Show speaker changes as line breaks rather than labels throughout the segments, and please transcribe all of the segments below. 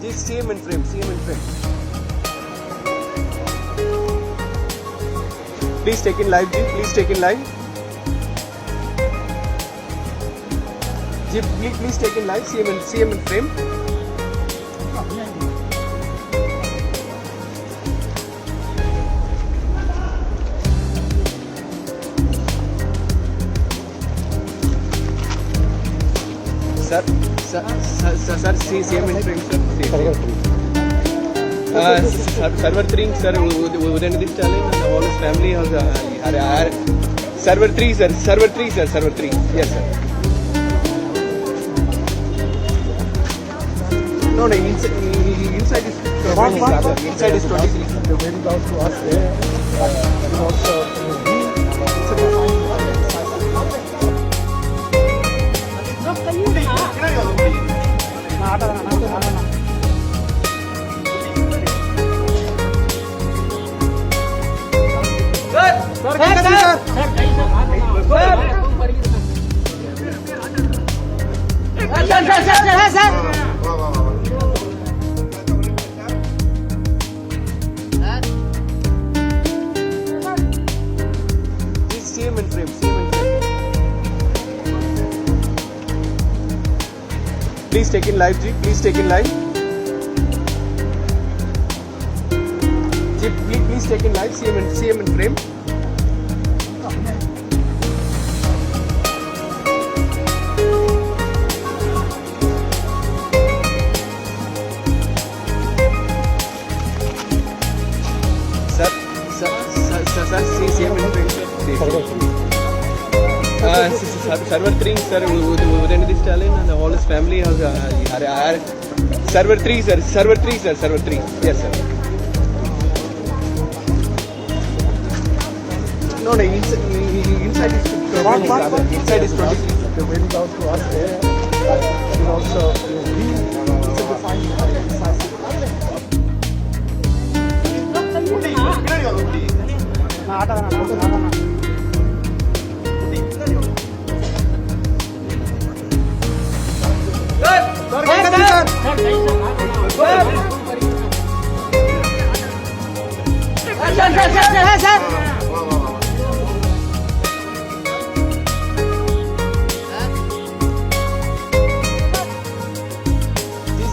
Just see him in frame, see him in frame. Please take in live, Ji. Please take in live. Ji, please take in live. See him in frame. Sir, see him in frame, sir. Server 3, sir, within this challenge, and all his family has server 3, sir. Server 3, sir. Server 3. Yes, sir. No, inside is 23. Inside is 23.
The wind out to us there. And also,
See him in frame. See him in frame. Please take in live, Ji. Please take in live. Ji, please take in live. See him in frame. Sir, see him in frame, sir. Server 3, sir, within this challenge, and all his family has server 3, sir. Server 3, sir. Server 3. Yes, sir. No, inside is 23. Inside is 23.
the wind out to us there. And also,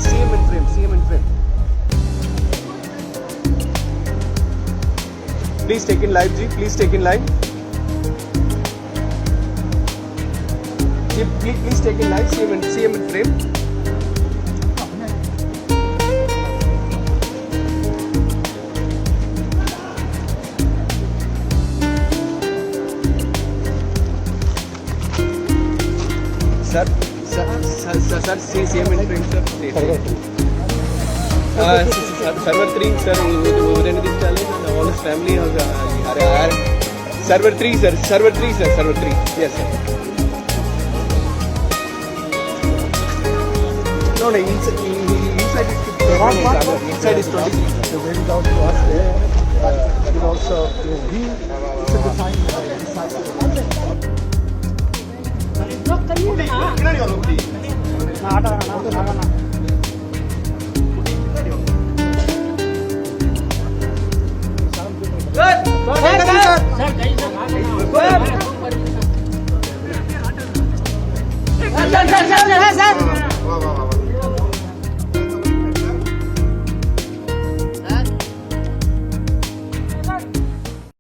See him in frame. See him in frame. Please take in live, Ji. Please take in live. Ji, please take in live. See him in frame. Sir, see him in frame, sir. Server 3, sir, within this challenge, and all his family has server 3, sir. Server 3, sir. Server 3. Yes, sir. No, inside is 23.
the wind out to us there. And also, it's a design
Sir,